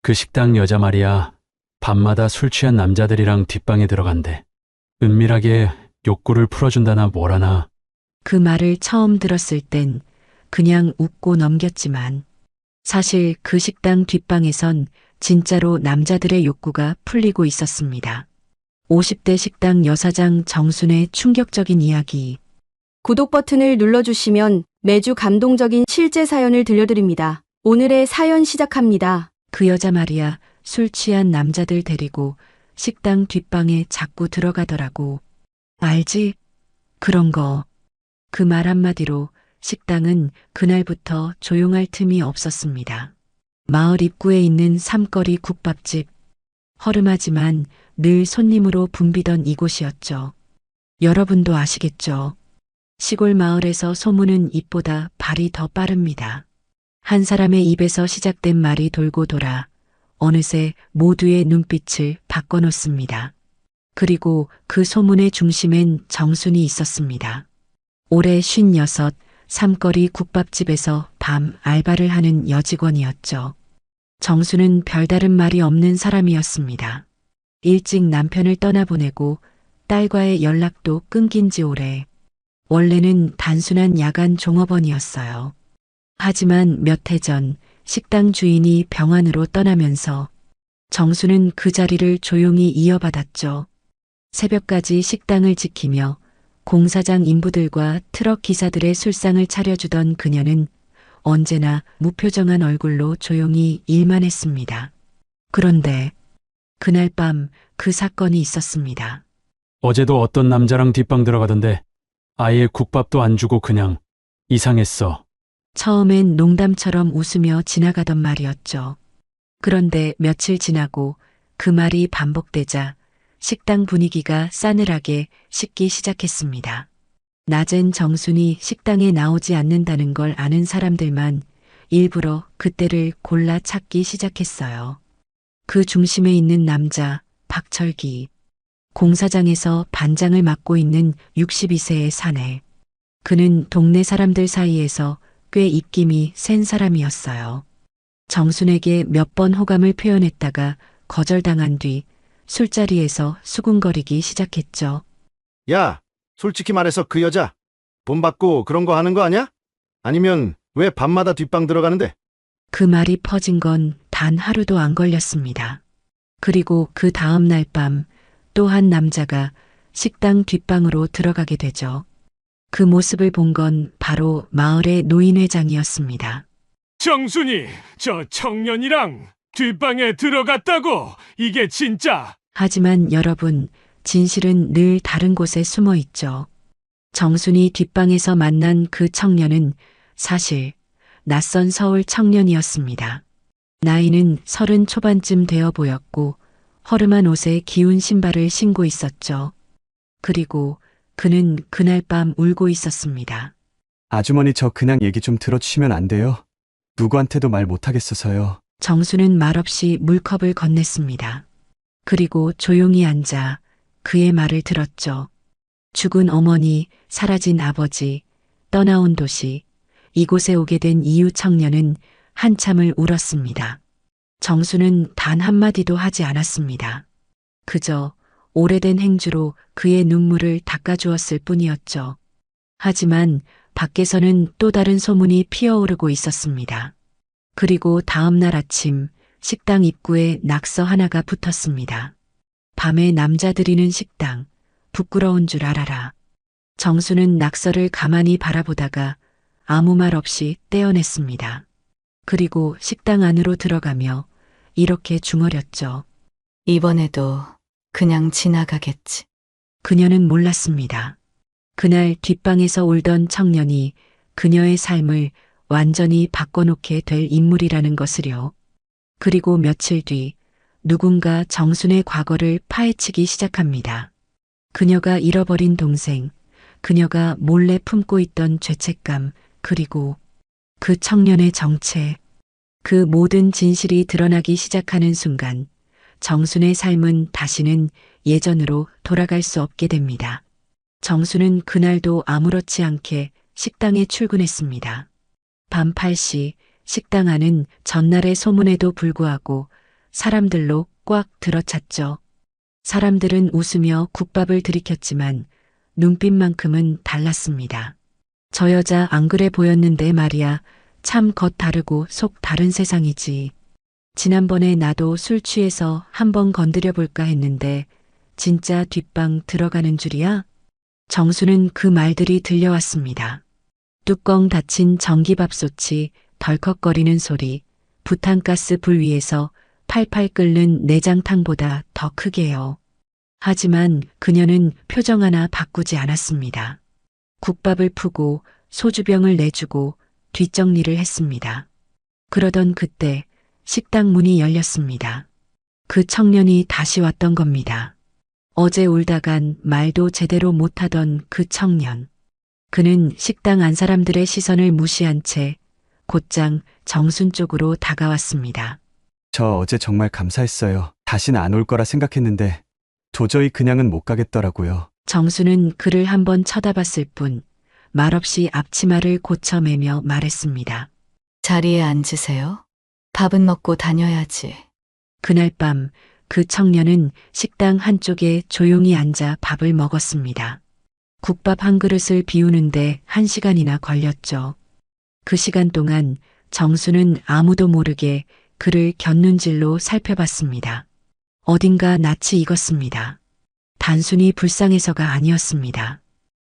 그 식당 여자 말이야. 밤마다 술 취한 남자들이랑 뒷방에 들어간대. 은밀하게 욕구를 풀어준다나 뭐라나. 그 말을 처음 들었을 땐 그냥 웃고 넘겼지만 사실 그 식당 뒷방에선 진짜로 남자들의 욕구가 풀리고 있었습니다. 50대 식당 여사장 정순의 충격적인 이야기. 구독 버튼을 눌러주시면 매주 감동적인 실제 사연을 들려드립니다. 오늘의 사연 시작합니다. 그 여자 말이야 술 취한 남자들 데리고 식당 뒷방에 자꾸 들어가더라고. 알지? 그런 거. 그 말 한마디로 식당은 그날부터 조용할 틈이 없었습니다. 마을 입구에 있는 삼거리 국밥집. 허름하지만 늘 손님으로 붐비던 이곳이었죠. 여러분도 아시겠죠? 시골 마을에서 소문은 입보다 발이 더 빠릅니다. 한 사람의 입에서 시작된 말이 돌고 돌아 어느새 모두의 눈빛을 바꿔놓습니다. 그리고 그 소문의 중심엔 정순이 있었습니다. 올해 56, 삼거리 국밥집에서 밤 알바를 하는 여직원이었죠. 정수는 별다른 말이 없는 사람이었습니다. 일찍 남편을 떠나보내고 딸과의 연락도 끊긴 지 오래. 원래는 단순한 야간 종업원이었어요. 하지만 몇 해 전 식당 주인이 병환으로 떠나면서 정수는 그 자리를 조용히 이어받았죠. 새벽까지 식당을 지키며 공사장 인부들과 트럭 기사들의 술상을 차려주던 그녀는 언제나 무표정한 얼굴로 조용히 일만 했습니다. 그런데 그날 밤 그 사건이 있었습니다. 어제도 어떤 남자랑 뒷방 들어가던데 아예 국밥도 안 주고 그냥 이상했어. 처음엔 농담처럼 웃으며 지나가던 말이었죠. 그런데 며칠 지나고 그 말이 반복되자 식당 분위기가 싸늘하게 식기 시작했습니다. 낮엔 정순이 식당에 나오지 않는다는 걸 아는 사람들만 일부러 그때를 골라 찾기 시작했어요. 그 중심에 있는 남자, 박철기. 공사장에서 반장을 맡고 있는 62세의 사내. 그는 동네 사람들 사이에서 꽤 입김이 센 사람이었어요. 정순에게 몇 번 호감을 표현했다가 거절당한 뒤 술자리에서 수군거리기 시작했죠. 야, 솔직히 말해서 그 여자 돈 받고 그런 거 하는 거 아니야? 아니면 왜 밤마다 뒷방 들어가는데? 그 말이 퍼진 건 단 하루도 안 걸렸습니다. 그리고 그 다음 날 밤 또 한 남자가 식당 뒷방으로 들어가게 되죠. 그 모습을 본 건 바로 마을의 노인회장이었습니다. 정순이 저 청년이랑 뒷방에 들어갔다고? 이게 진짜? 하지만 여러분, 진실은 늘 다른 곳에 숨어 있죠. 정순이 뒷방에서 만난 그 청년은 사실 낯선 서울 청년이었습니다. 나이는 30 초반쯤 되어 보였고 허름한 옷에 기운 신발을 신고 있었죠. 그리고 그는 그날 밤 울고 있었습니다. 아주머니 저 그냥 얘기 좀 들어주시면 안 돼요? 누구한테도 말 못하겠어서요. 정수는 말없이 물컵을 건넸습니다. 그리고 조용히 앉아 그의 말을 들었죠. 죽은 어머니, 사라진 아버지, 떠나온 도시, 이곳에 오게 된 이유 청년은 한참을 울었습니다. 정수는 단 한마디도 하지 않았습니다. 그저 오래된 행주로 그의 눈물을 닦아주었을 뿐이었죠. 하지만 밖에서는 또 다른 소문이 피어오르고 있었습니다. 그리고 다음 날 아침 식당 입구에 낙서 하나가 붙었습니다. 밤에 남자들이는 식당, 부끄러운 줄 알아라. 정수는 낙서를 가만히 바라보다가 아무 말 없이 떼어냈습니다. 그리고 식당 안으로 들어가며 이렇게 중얼였죠. 이번에도 그냥 지나가겠지. 그녀는 몰랐습니다. 그날 뒷방에서 울던 청년이 그녀의 삶을 완전히 바꿔놓게 될 인물이라는 것을요. 그리고 며칠 뒤 누군가 정순의 과거를 파헤치기 시작합니다. 그녀가 잃어버린 동생, 그녀가 몰래 품고 있던 죄책감, 그리고 그 청년의 정체, 그 모든 진실이 드러나기 시작하는 순간 정순의 삶은 다시는 예전으로 돌아갈 수 없게 됩니다. 정순은 그날도 아무렇지 않게 식당에 출근했습니다. 밤 8시 식당 안은 전날의 소문에도 불구하고 사람들로 꽉 들어찼죠. 사람들은 웃으며 국밥을 들이켰지만 눈빛만큼은 달랐습니다. 저 여자 안 그래 보였는데 말이야. 참 겉 다르고 속 다른 세상이지. 지난번에 나도 술 취해서 한번 건드려 볼까 했는데 진짜 뒷방 들어가는 줄이야? 정수는 그 말들이 들려왔습니다. 뚜껑 닫힌 전기밥솥이 덜컥거리는 소리, 부탄가스 불 위에서 팔팔 끓는 내장탕보다 더 크게요. 하지만 그녀는 표정 하나 바꾸지 않았습니다. 국밥을 푸고 소주병을 내주고 뒷정리를 했습니다. 그러던 그때 식당 문이 열렸습니다. 그 청년이 다시 왔던 겁니다. 어제 울다간 말도 제대로 못하던 그 청년. 그는 식당 안 사람들의 시선을 무시한 채 곧장 정순 쪽으로 다가왔습니다. 저 어제 정말 감사했어요. 다시는 안 올 거라 생각했는데 도저히 그냥은 못 가겠더라고요. 정수는 그를 한번 쳐다봤을 뿐 말없이 앞치마를 고쳐매며 말했습니다. 자리에 앉으세요. 밥은 먹고 다녀야지. 그날 밤 그 청년은 식당 한쪽에 조용히 앉아 밥을 먹었습니다. 국밥 한 그릇을 비우는데 1시간이나 걸렸죠. 그 시간 동안 정수는 아무도 모르게 그를 곁눈질로 살펴봤습니다. 어딘가 낯이 익었습니다. 단순히 불쌍해서가 아니었습니다.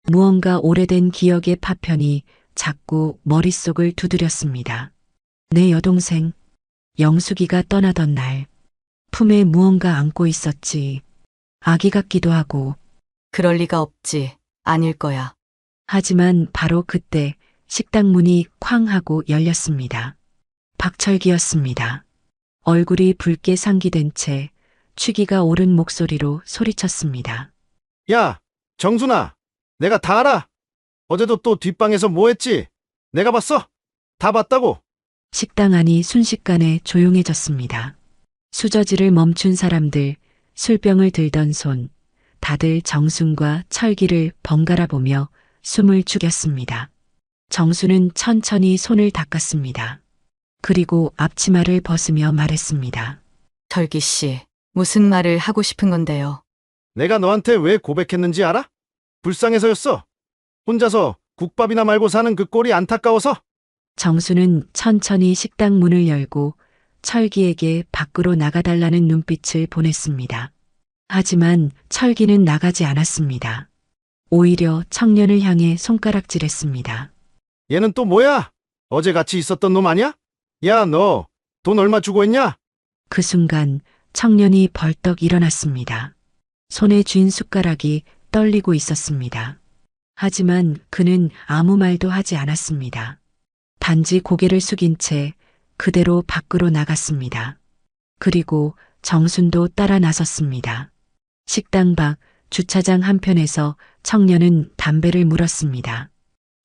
무언가 오래된 기억의 파편이 자꾸 머릿속을 두드렸습니다. 내 여동생 영숙이가 떠나던 날 품에 무언가 안고 있었지. 아기 같기도 하고. 그럴 리가 없지. 아닐 거야. 하지만 바로 그때 식당 문이 쾅 하고 열렸습니다. 박철기였습니다. 얼굴이 붉게 상기된 채 취기가 오른 목소리로 소리쳤습니다. 야, 정순아, 내가 다 알아. 어제도 또 뒷방에서 뭐 했지? 내가 봤어? 다 봤다고. 식당 안이 순식간에 조용해졌습니다. 수저지를 멈춘 사람들, 술병을 들던 손, 다들 정순과 철기를 번갈아 보며 숨을 죽였습니다. 정순은 천천히 손을 닦았습니다. 그리고 앞치마를 벗으며 말했습니다. 철기 씨, 무슨 말을 하고 싶은 건데요? 내가 너한테 왜 고백했는지 알아? 불쌍해서였어. 혼자서 국밥이나 말고 사는 그 꼴이 안타까워서. 정수는 천천히 식당 문을 열고 철기에게 밖으로 나가달라는 눈빛을 보냈습니다. 하지만 철기는 나가지 않았습니다. 오히려 청년을 향해 손가락질했습니다. 얘는 또 뭐야? 어제 같이 있었던 놈 아니야? 야, 너 돈 얼마 주고 했냐? 그 순간 청년이 벌떡 일어났습니다. 손에 쥔 숟가락이 떨리고 있었습니다. 하지만 그는 아무 말도 하지 않았습니다. 단지 고개를 숙인 채 그대로 밖으로 나갔습니다. 그리고 정순도 따라 나섰습니다. 식당 밖 주차장 한편에서 청년은 담배를 물었습니다.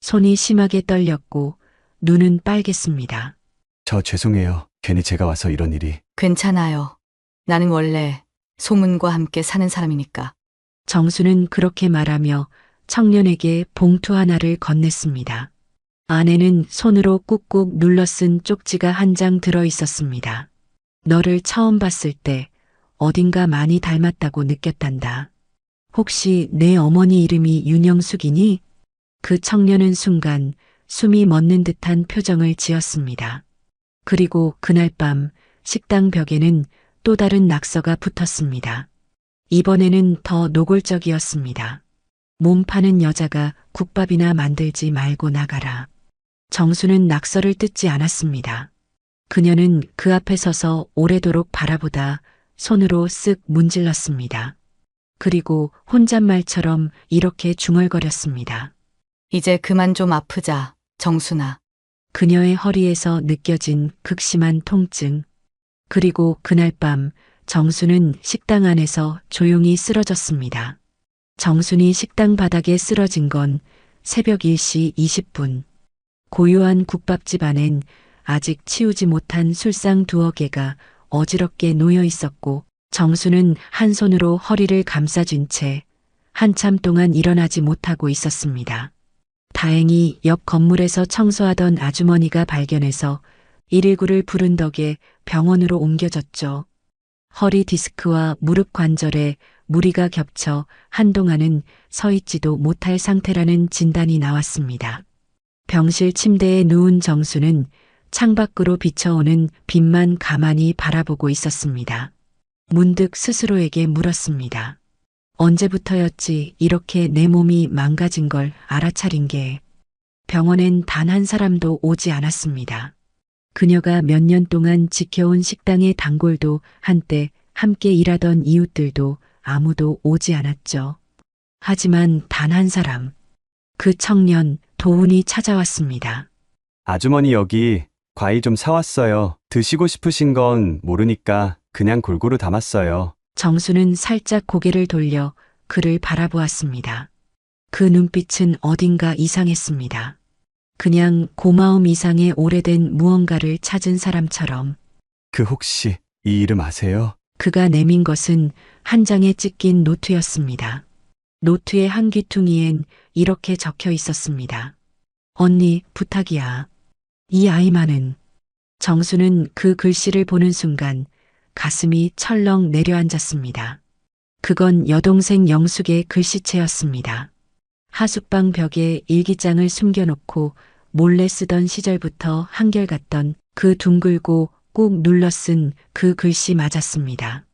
손이 심하게 떨렸고 눈은 빨갰습니다. 저 죄송해요. 괜히 제가 와서 이런 일이. 괜찮아요. 나는 원래 소문과 함께 사는 사람이니까. 정수는 그렇게 말하며 청년에게 봉투 하나를 건넸습니다. 안에는 손으로 꾹꾹 눌러 쓴 쪽지가 한 장 들어 있었습니다. 너를 처음 봤을 때 어딘가 많이 닮았다고 느꼈단다. 혹시 내 어머니 이름이 윤영숙이니? 그 청년은 순간 숨이 멎는 듯한 표정을 지었습니다. 그리고 그날 밤 식당 벽에는 또 다른 낙서가 붙었습니다. 이번에는 더 노골적이었습니다. 몸 파는 여자가 국밥이나 만들지 말고 나가라. 정수는 낙서를 뜯지 않았습니다. 그녀는 그 앞에 서서 오래도록 바라보다 손으로 쓱 문질렀습니다. 그리고 혼잣말처럼 이렇게 중얼거렸습니다. 이제 그만 좀 아프자, 정순아. 그녀의 허리에서 느껴진 극심한 통증. 그리고 그날 밤 정순은 식당 안에서 조용히 쓰러졌습니다. 정순이 식당 바닥에 쓰러진 건 새벽 1시 20분. 고요한 국밥집 안엔 아직 치우지 못한 술상 2개 어지럽게 놓여 있었고 정수는 한 손으로 허리를 감싸준 채 한참 동안 일어나지 못하고 있었습니다. 다행히 옆 건물에서 청소하던 아주머니가 발견해서 119를 부른 덕에 병원으로 옮겨졌죠. 허리 디스크와 무릎 관절에 무리가 겹쳐 한동안은 서 있지도 못할 상태라는 진단이 나왔습니다. 병실 침대에 누운 정수는 창밖으로 비쳐오는 빛만 가만히 바라보고 있었습니다. 문득 스스로에게 물었습니다. 언제부터였지 이렇게 내 몸이 망가진 걸 알아차린 게. 병원엔 단 한 사람도 오지 않았습니다. 그녀가 몇 년 동안 지켜온 식당의 단골도 한때 함께 일하던 이웃들도 아무도 오지 않았죠. 하지만 단 한 사람, 그 청년 도훈이 찾아왔습니다. 아주머니 여기 과일 좀 사왔어요. 드시고 싶으신 건 모르니까 그냥 골고루 담았어요. 정수는 살짝 고개를 돌려 그를 바라보았습니다. 그 눈빛은 어딘가 이상했습니다. 그냥 고마움 이상의 오래된 무언가를 찾은 사람처럼. 그 혹시 이 이름 아세요? 그가 내민 것은 한 장에 찍힌 노트였습니다. 노트의 한 귀퉁이엔 이렇게 적혀 있었습니다. 언니, 부탁이야. 이 아이만은. 정수는 그 글씨를 보는 순간 가슴이 철렁 내려앉았습니다. 그건 여동생 영숙의 글씨체였습니다. 하숙방 벽에 일기장을 숨겨놓고 몰래 쓰던 시절부터 한결같던 그 둥글고 꾹 눌러 쓴 그 글씨 맞았습니다.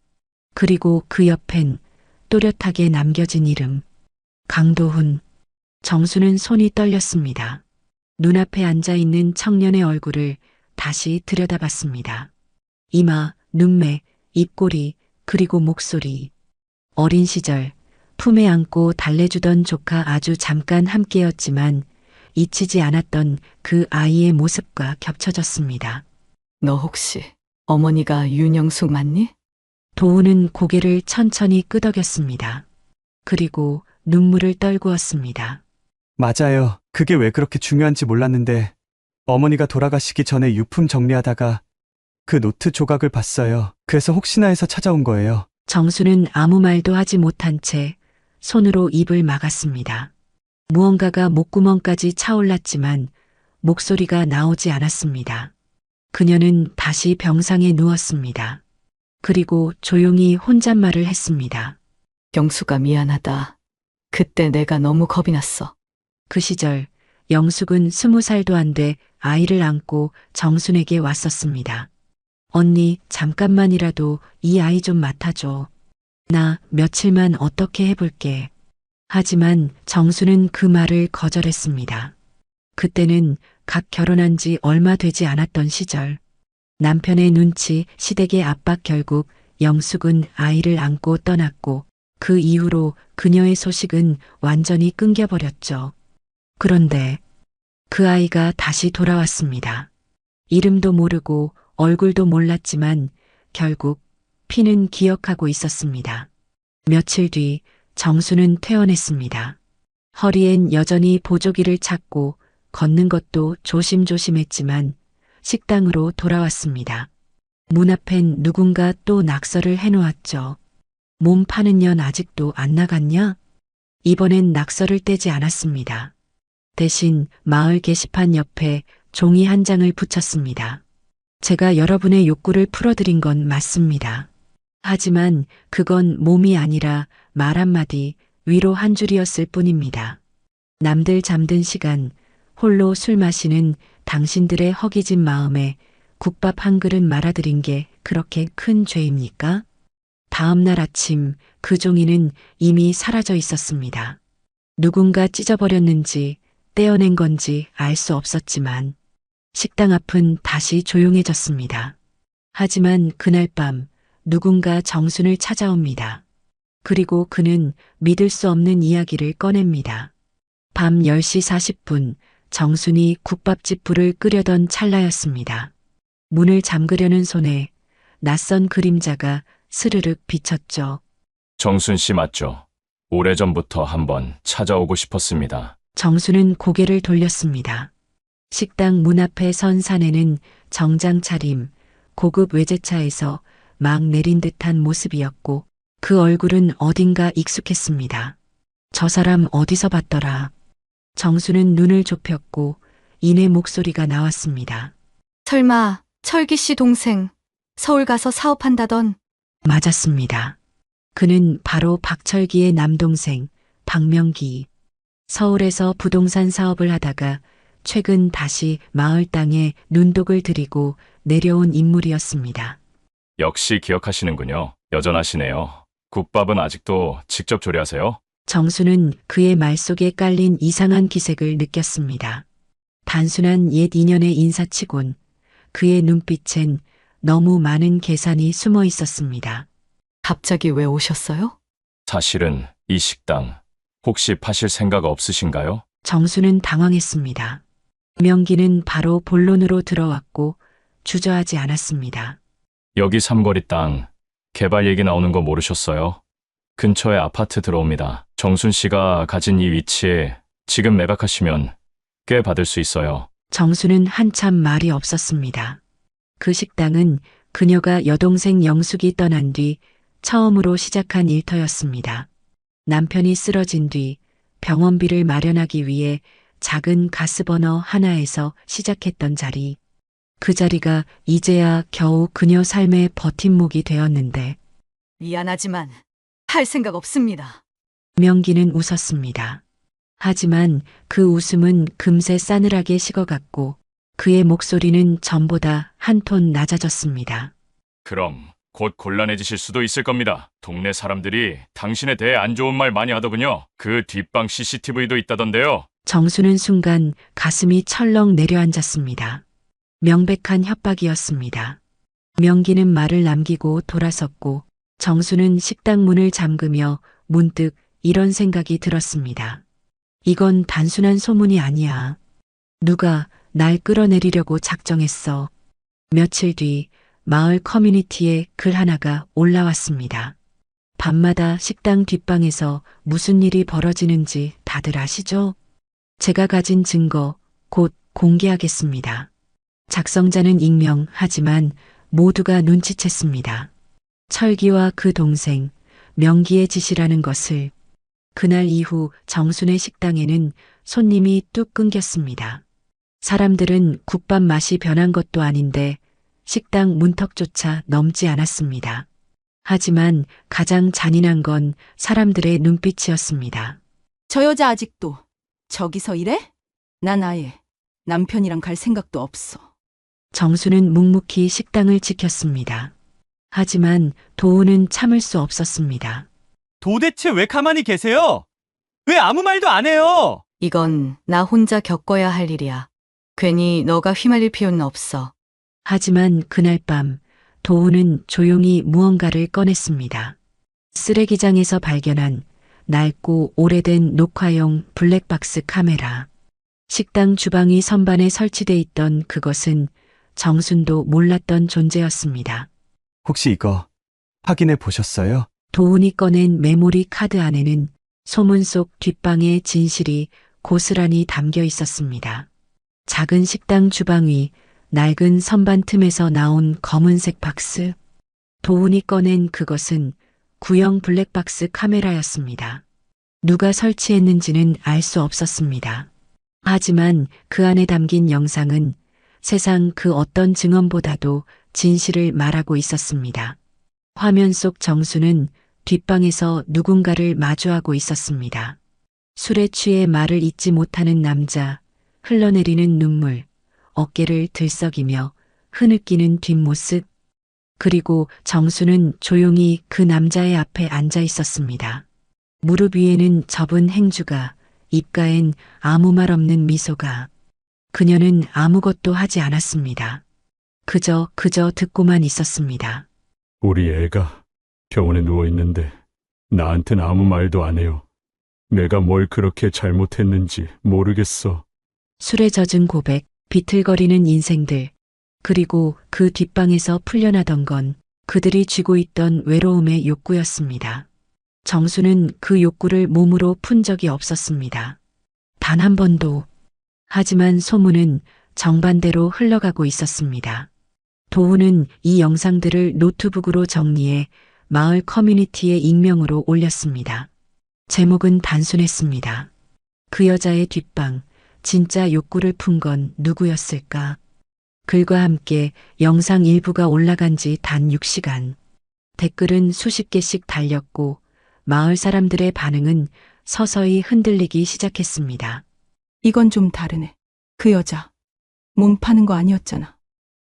그리고 그 옆엔 또렷하게 남겨진 이름. 강도훈. 정수는 손이 떨렸습니다. 눈앞에 앉아있는 청년의 얼굴을 다시 들여다봤습니다. 이마, 눈매, 입꼬리, 그리고 목소리. 어린 시절 품에 안고 달래주던 조카 아주 잠깐 함께였지만 잊히지 않았던 그 아이의 모습과 겹쳐졌습니다. 너 혹시 어머니가 윤영숙 맞니? 도훈은 고개를 천천히 끄덕였습니다. 그리고 눈물을 떨구었습니다. 맞아요. 그게 왜 그렇게 중요한지 몰랐는데 어머니가 돌아가시기 전에 유품 정리하다가 그 노트 조각을 봤어요. 그래서 혹시나 해서 찾아온 거예요. 정수는 아무 말도 하지 못한 채 손으로 입을 막았습니다. 무언가가 목구멍까지 차올랐지만 목소리가 나오지 않았습니다. 그녀는 다시 병상에 누웠습니다. 그리고 조용히 혼잣말을 했습니다. 영수가 미안하다. 그때 내가 너무 겁이 났어. 그 시절 영숙은 20살도 안 돼 아이를 안고 정순에게 왔었습니다. 언니, 잠깐만이라도 이 아이 좀 맡아줘. 나 며칠만 어떻게 해볼게. 하지만 정수는 그 말을 거절했습니다. 그때는 각 결혼한 지 얼마 되지 않았던 시절. 남편의 눈치, 시댁의 압박 결국 영숙은 아이를 안고 떠났고 그 이후로 그녀의 소식은 완전히 끊겨버렸죠. 그런데 그 아이가 다시 돌아왔습니다. 이름도 모르고 얼굴도 몰랐지만 결국 피는 기억하고 있었습니다. 며칠 뒤 정수는 퇴원했습니다. 허리엔 여전히 보조기를 찾고 걷는 것도 조심조심했지만 식당으로 돌아왔습니다. 문 앞엔 누군가 또 낙서를 해놓았죠. 몸 파는 년 아직도 안 나갔냐? 이번엔 낙서를 떼지 않았습니다. 대신 마을 게시판 옆에 종이 한 장을 붙였습니다. 제가 여러분의 욕구를 풀어드린 건 맞습니다. 하지만 그건 몸이 아니라 말 한마디, 위로 한 줄이었을 뿐입니다. 남들 잠든 시간, 홀로 술 마시는 당신들의 허기진 마음에 국밥 한 그릇 말아드린 게 그렇게 큰 죄입니까? 다음 날 아침 그 종이는 이미 사라져 있었습니다. 누군가 찢어버렸는지 떼어낸 건지 알 수 없었지만 식당 앞은 다시 조용해졌습니다. 하지만 그날 밤 누군가 정순을 찾아옵니다. 그리고 그는 믿을 수 없는 이야기를 꺼냅니다. 밤 10시 40분 정순이 국밥집 불을 끄려던 찰나였습니다. 문을 잠그려는 손에 낯선 그림자가 스르륵 비쳤죠. 정순 씨 맞죠? 오래전부터 한번 찾아오고 싶었습니다. 정수는 고개를 돌렸습니다. 식당 문 앞에 선 사내는 정장 차림, 고급 외제차에서 막 내린 듯한 모습이었고 그 얼굴은 어딘가 익숙했습니다. 저 사람 어디서 봤더라. 정수는 눈을 좁혔고 이내 목소리가 나왔습니다. 설마 철기 씨 동생 서울 가서 사업한다던. 맞았습니다. 그는 바로 박철기의 남동생 박명기. 서울에서 부동산 사업을 하다가 최근 다시 마을 땅에 눈독을 들이고 내려온 인물이었습니다. 역시 기억하시는군요. 여전하시네요. 국밥은 아직도 직접 조리하세요? 정수는 그의 말 속에 깔린 이상한 기색을 느꼈습니다. 단순한 옛 인연의 인사치곤 그의 눈빛엔 너무 많은 계산이 숨어 있었습니다. 갑자기 왜 오셨어요? 사실은 이 식당 혹시 파실 생각 없으신가요? 정수는 당황했습니다. 명기는 바로 본론으로 들어왔고 주저하지 않았습니다. 여기 삼거리 땅 개발 얘기 나오는 거 모르셨어요? 근처에 아파트 들어옵니다. 정순 씨가 가진 이 위치에 지금 매각하시면 꽤 받을 수 있어요. 정수는 한참 말이 없었습니다. 그 식당은 그녀가 여동생 영숙이 떠난 뒤 처음으로 시작한 일터였습니다. 남편이 쓰러진 뒤 병원비를 마련하기 위해 작은 가스버너 하나에서 시작했던 자리. 그 자리가 이제야 겨우 그녀 삶의 버팀목이 되었는데 미안하지만 할 생각 없습니다. 명기는 웃었습니다. 하지만 그 웃음은 금세 싸늘하게 식어갔고 그의 목소리는 전보다 한 톤 낮아졌습니다. 그럼 곧 곤란해지실 수도 있을 겁니다. 동네 사람들이 당신에 대해 안 좋은 말 많이 하더군요. 그 뒷방 CCTV도 있다던데요. 정수는 순간 가슴이 철렁 내려앉았습니다. 명백한 협박이었습니다. 명기는 말을 남기고 돌아섰고 정수는 식당 문을 잠그며 문득 이런 생각이 들었습니다. 이건 단순한 소문이 아니야. 누가 날 끌어내리려고 작정했어. 며칠 뒤 마을 커뮤니티에 글 하나가 올라왔습니다. 밤마다 식당 뒷방에서 무슨 일이 벌어지는지 다들 아시죠? 제가 가진 증거 곧 공개하겠습니다. 작성자는 익명하지만 모두가 눈치챘습니다. 철기와 그 동생 명기의 짓이라는 것을. 그날 이후 정순의 식당에는 손님이 뚝 끊겼습니다. 사람들은 국밥 맛이 변한 것도 아닌데 식당 문턱조차 넘지 않았습니다. 하지만 가장 잔인한 건 사람들의 눈빛이었습니다. 저 여자 아직도 저기서 일해? 난 아예 남편이랑 갈 생각도 없어. 정수는 묵묵히 식당을 지켰습니다. 하지만 도우는 참을 수 없었습니다. 도대체 왜 가만히 계세요? 왜 아무 말도 안 해요? 이건 나 혼자 겪어야 할 일이야. 괜히 너가 휘말릴 필요는 없어. 하지만 그날 밤 도우는 조용히 무언가를 꺼냈습니다. 쓰레기장에서 발견한 낡고 오래된 녹화용 블랙박스 카메라. 식당 주방 위 선반에 설치돼 있던 그것은 정순도 몰랐던 존재였습니다. 혹시 이거 확인해 보셨어요? 도훈이 꺼낸 메모리 카드 안에는 소문 속 뒷방의 진실이 고스란히 담겨 있었습니다. 작은 식당 주방 위 낡은 선반 틈에서 나온 검은색 박스. 도훈이 꺼낸 그것은 구형 블랙박스 카메라였습니다. 누가 설치했는지는 알 수 없었습니다. 하지만 그 안에 담긴 영상은 세상 그 어떤 증언보다도 진실을 말하고 있었습니다. 화면 속 정수는 뒷방에서 누군가를 마주하고 있었습니다. 술에 취해 말을 잇지 못하는 남자, 흘러내리는 눈물, 어깨를 들썩이며 흐느끼는 뒷모습. 그리고 정수는 조용히 그 남자의 앞에 앉아 있었습니다. 무릎 위에는 접은 행주가, 입가엔 아무 말 없는 미소가. 그녀는 아무것도 하지 않았습니다. 그저 듣고만 있었습니다. 우리 애가 병원에 누워 있는데 나한텐 아무 말도 안 해요. 내가 뭘 그렇게 잘못했는지 모르겠어. 술에 젖은 고백, 비틀거리는 인생들, 그리고 그 뒷방에서 풀려나던 건 그들이 쥐고 있던 외로움의 욕구였습니다. 정수는 그 욕구를 몸으로 푼 적이 없었습니다. 단 한 번도. 하지만 소문은 정반대로 흘러가고 있었습니다. 도훈은 이 영상들을 노트북으로 정리해 마을 커뮤니티에 익명으로 올렸습니다. 제목은 단순했습니다. 그 여자의 뒷방, 진짜 욕구를 푼 건 누구였을까? 글과 함께 영상 일부가 올라간 지 단 6시간. 댓글은 수십 개씩 달렸고 마을 사람들의 반응은 서서히 흔들리기 시작했습니다. 이건 좀 다르네. 그 여자 몸 파는 거 아니었잖아.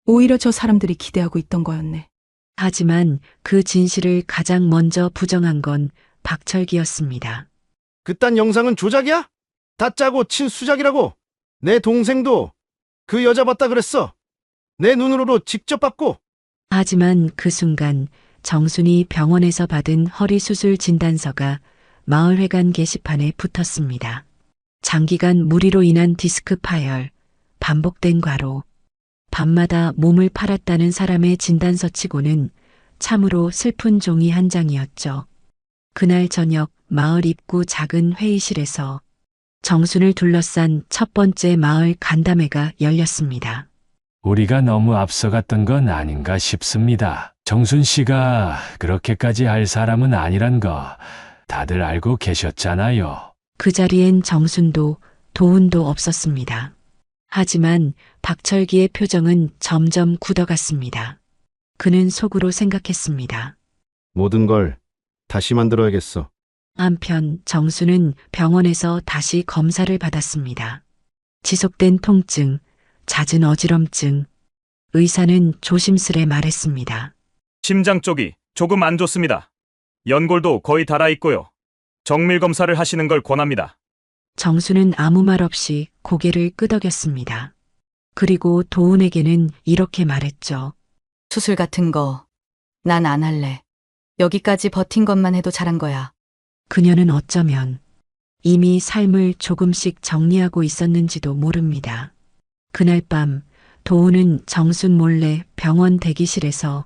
오히려 저 사람들이 기대하고 있던 거였네. 하지만 그 진실을 가장 먼저 부정한 건 박철기였습니다. 그딴 영상은 조작이야? 다 짜고 친 수작이라고. 내 동생도 그 여자 봤다 그랬어. 내 눈으로도 직접 봤고. 하지만 그 순간 정순이 병원에서 받은 허리 수술 진단서가 마을회관 게시판에 붙었습니다. 장기간 무리로 인한 디스크 파열, 반복된 과로, 밤마다 몸을 팔았다는 사람의 진단서치고는 참으로 슬픈 종이 한 장이었죠. 그날 저녁 마을 입구 작은 회의실에서 정순을 둘러싼 첫 번째 마을 간담회가 열렸습니다. 우리가 너무 앞서갔던 건 아닌가 싶습니다. 정순 씨가 그렇게까지 할 사람은 아니란 거 다들 알고 계셨잖아요. 그 자리엔 정순도 도훈도 없었습니다. 하지만 박철기의 표정은 점점 굳어갔습니다. 그는 속으로 생각했습니다. 모든 걸 다시 만들어야겠어. 한편 정수는 병원에서 다시 검사를 받았습니다. 지속된 통증, 잦은 어지럼증. 의사는 조심스레 말했습니다. 심장 쪽이 조금 안 좋습니다. 연골도 거의 닳아 있고요. 정밀 검사를 하시는 걸 권합니다. 정수는 아무 말 없이 고개를 끄덕였습니다. 그리고 도훈에게는 이렇게 말했죠. 수술 같은 거 난 안 할래. 여기까지 버틴 것만 해도 잘한 거야. 그녀는 어쩌면 이미 삶을 조금씩 정리하고 있었는지도 모릅니다. 그날 밤 도훈은 정순 몰래 병원 대기실에서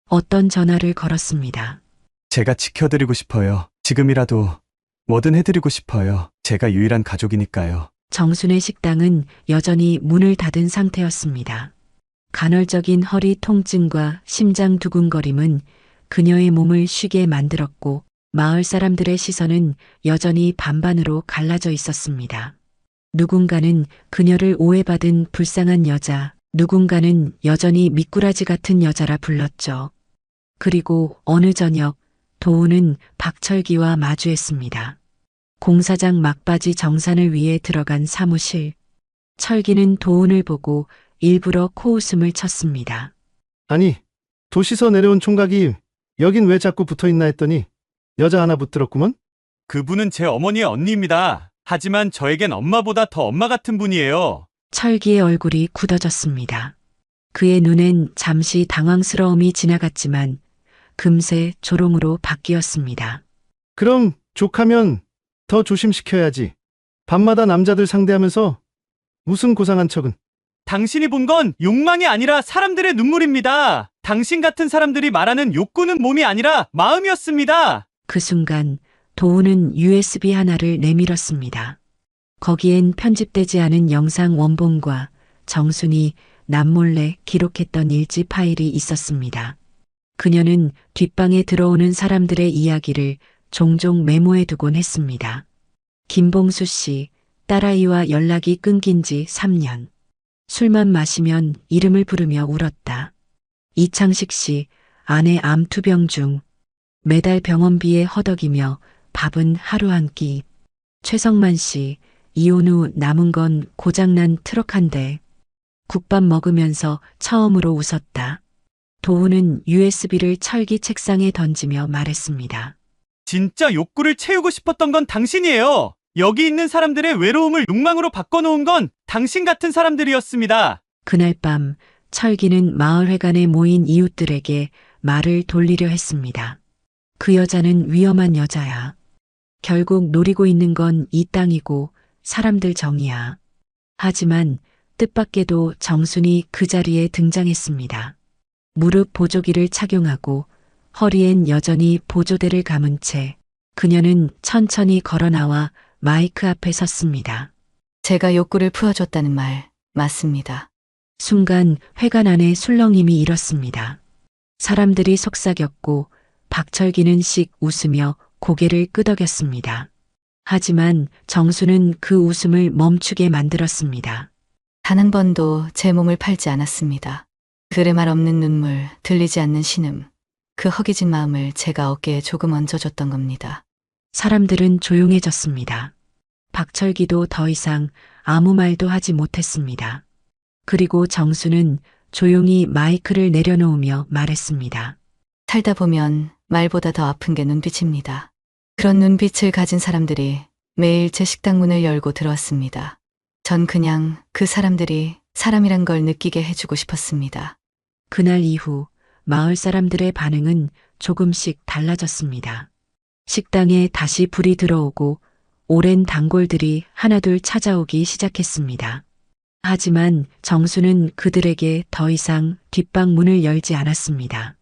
어떤 전화를 걸었습니다. 제가 지켜드리고 싶어요. 지금이라도 뭐든 해드리고 싶어요. 제가 유일한 가족이니까요. 정순의 식당은 여전히 문을 닫은 상태였습니다. 간헐적인 허리 통증과 심장 두근거림은 그녀의 몸을 쉬게 만들었고 마을 사람들의 시선은 여전히 반반으로 갈라져 있었습니다. 누군가는 그녀를 오해받은 불쌍한 여자, 누군가는 여전히 미꾸라지 같은 여자라 불렀죠. 그리고 어느 저녁 도훈은 박철기와 마주했습니다. 공사장 막바지 정산을 위해 들어간 사무실. 철기는 도훈을 보고 일부러 코웃음을 쳤습니다. 아니, 도시서 내려온 총각이 여긴 왜 자꾸 붙어있나 했더니 여자 하나 붙들었구먼? 그분은 제 어머니의 언니입니다. 하지만 저에겐 엄마보다 더 엄마 같은 분이에요. 철기의 얼굴이 굳어졌습니다. 그의 눈엔 잠시 당황스러움이 지나갔지만 금세 조롱으로 바뀌었습니다. 그럼 족하면 더 조심시켜야지. 밤마다 남자들 상대하면서 무슨 고상한 척은. 당신이 본 건 욕망이 아니라 사람들의 눈물입니다. 당신 같은 사람들이 말하는 욕구는 몸이 아니라 마음이었습니다. 그 순간 도훈은 USB 하나를 내밀었습니다. 거기엔 편집되지 않은 영상 원본과 정순이 남몰래 기록했던 일지 파일이 있었습니다. 그녀는 뒷방에 들어오는 사람들의 이야기를 종종 메모해두곤 했습니다. 김봉수 씨, 딸아이와 연락이 끊긴 지 3년. 술만 마시면 이름을 부르며 울었다. 이창식 씨, 아내 암 투병 중. 매달 병원비에 허덕이며 밥은 하루 한 끼. 최성만 씨, 이혼 후 남은 건 고장난 트럭 한 대. 국밥 먹으면서 처음으로 웃었다. 도훈은 USB를 철기 책상에 던지며 말했습니다. 진짜 욕구를 채우고 싶었던 건 당신이에요. 여기 있는 사람들의 외로움을 욕망으로 바꿔놓은 건 당신 같은 사람들이었습니다. 그날 밤 철기는 마을회관에 모인 이웃들에게 말을 돌리려 했습니다. 그 여자는 위험한 여자야. 결국 노리고 있는 건 이 땅이고 사람들 정이야. 하지만 뜻밖에도 정순이 그 자리에 등장했습니다. 무릎 보조기를 착용하고 허리엔 여전히 보조대를 감은 채 그녀는 천천히 걸어 나와 마이크 앞에 섰습니다. 제가 욕구를 풀어줬다는 말 맞습니다. 순간 회관 안에 술렁임이 일었습니다. 사람들이 속삭였고 박철기는 씩 웃으며 고개를 끄덕였습니다. 하지만 정수는 그 웃음을 멈추게 만들었습니다. 단 한 번도 제 몸을 팔지 않았습니다. 그레 말 없는 눈물, 들리지 않는 신음. 그 허기진 마음을 제가 어깨에 조금 얹어줬던 겁니다. 사람들은 조용해졌습니다. 박철기도 더 이상 아무 말도 하지 못했습니다. 그리고 정수는 조용히 마이크를 내려놓으며 말했습니다. 살다 보면 말보다 더 아픈 게 눈빛입니다. 그런 눈빛을 가진 사람들이 매일 제 식당 문을 열고 들어왔습니다. 전 그냥 그 사람들이 사람이란 걸 느끼게 해주고 싶었습니다. 그날 이후 마을 사람들의 반응은 조금씩 달라졌습니다. 식당에 다시 불이 들어오고 오랜 단골들이 하나둘 찾아오기 시작했습니다. 하지만 정수는 그들에게 더 이상 뒷방 문을 열지 않았습니다.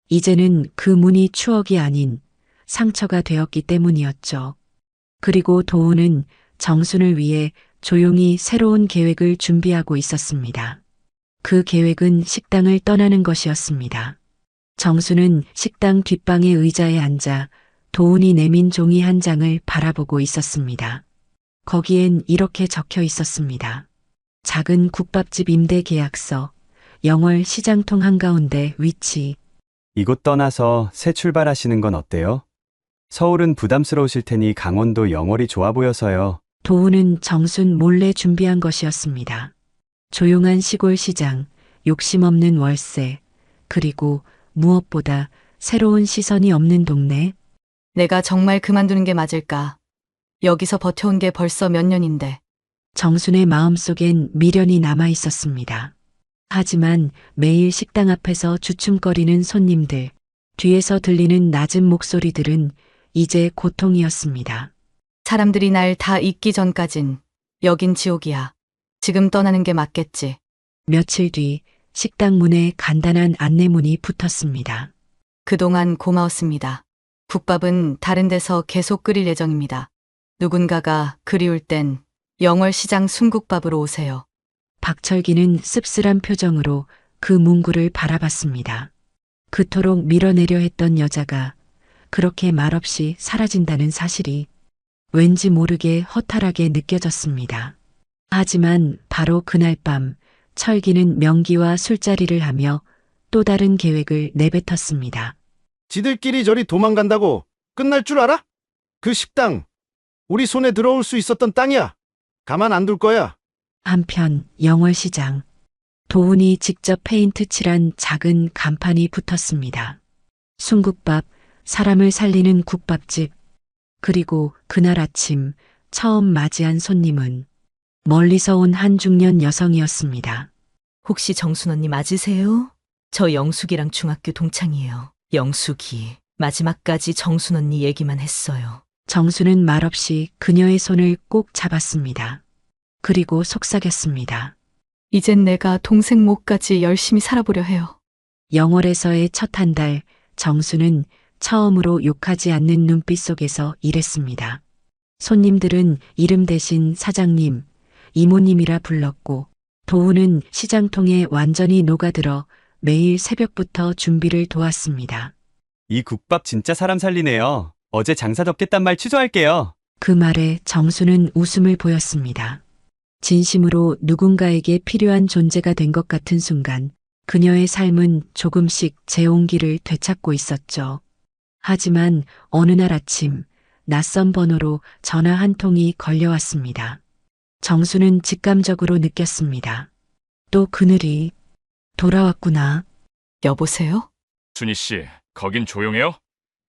이제는 그 문이 추억이 아닌 상처가 되었기 때문이었죠. 그리고 도훈은 정순을 위해 조용히 새로운 계획을 준비하고 있었습니다. 그 계획은 식당을 떠나는 것이었습니다. 정수는 식당 뒷방의 의자에 앉아 도훈이 내민 종이 한 장을 바라보고 있었습니다. 거기엔 이렇게 적혀 있었습니다. 작은 국밥집 임대 계약서, 영월 시장통 한가운데 위치. 이곳 떠나서 새 출발하시는 건 어때요? 서울은 부담스러우실 테니 강원도 영월이 좋아 보여서요. 도훈은 정순 몰래 준비한 것이었습니다. 조용한 시골 시장, 욕심 없는 월세, 그리고 무엇보다 새로운 시선이 없는 동네. 내가 정말 그만두는 게 맞을까? 여기서 버텨온 게 벌써 몇 년인데. 정순의 마음속엔 미련이 남아 있었습니다. 하지만 매일 식당 앞에서 주춤거리는 손님들, 뒤에서 들리는 낮은 목소리들은 이제 고통이었습니다. 사람들이 날 다 잊기 전까진 여긴 지옥이야. 지금 떠나는 게 맞겠지. 며칠 뒤 식당 문에 간단한 안내문이 붙었습니다. 그동안 고마웠습니다. 국밥은 다른 데서 계속 끓일 예정입니다. 누군가가 그리울 땐 영월시장 순국밥으로 오세요. 박철기는 씁쓸한 표정으로 그 문구를 바라봤습니다. 그토록 밀어내려 했던 여자가 그렇게 말없이 사라진다는 사실이 왠지 모르게 허탈하게 느껴졌습니다. 하지만 바로 그날 밤 철기는 명기와 술자리를 하며 또 다른 계획을 내뱉었습니다. 지들끼리 저리 도망간다고 끝날 줄 알아? 그 식당, 우리 손에 들어올 수 있었던 땅이야. 가만 안 둘 거야. 한편 영월시장, 도훈이 직접 페인트 칠한 작은 간판이 붙었습니다. 순국밥, 사람을 살리는 국밥집. 그리고 그날 아침 처음 맞이한 손님은 멀리서 온 한 중년 여성이었습니다. 혹시 정순 언니 맞으세요? 저 영숙이랑 중학교 동창이에요. 영숙이 마지막까지 정순 언니 얘기만 했어요. 정수는 말없이 그녀의 손을 꼭 잡았습니다. 그리고 속삭였습니다. 이젠 내가 동생 몫까지 열심히 살아보려 해요. 영월에서의 첫 한 달, 정수는 처음으로 욕하지 않는 눈빛 속에서 일했습니다. 손님들은 이름 대신 사장님, 이모님이라 불렀고 도훈은 시장통에 완전히 녹아들어 매일 새벽부터 준비를 도왔습니다. 이 국밥 진짜 사람 살리네요. 어제 장사 덮겠단 말 취소할게요. 그 말에 정수는 웃음을 보였습니다. 진심으로 누군가에게 필요한 존재가 된 것 같은 순간 그녀의 삶은 조금씩 재온기를 되찾고 있었죠. 하지만 어느 날 아침 낯선 번호로 전화 한 통이 걸려왔습니다. 정수는 직감적으로 느꼈습니다. 또 그늘이 돌아왔구나. 여보세요? 순희 씨, 거긴 조용해요?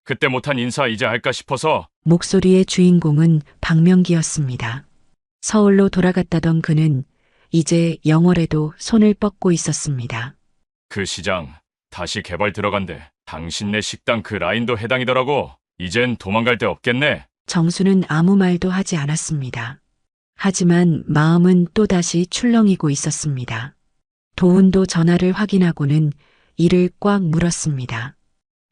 그때 못한 인사 이제 할까 싶어서. 목소리의 주인공은 박명기였습니다. 서울로 돌아갔다던 그는 이제 영월에도 손을 뻗고 있었습니다. 그 시장 다시 개발 들어간대. 당신네 식당 그 라인도 해당이더라고. 이젠 도망갈 데 없겠네. 정수는 아무 말도 하지 않았습니다. 하지만 마음은 또다시 출렁이고 있었습니다. 도훈도 전화를 확인하고는 이를 꽉 물었습니다.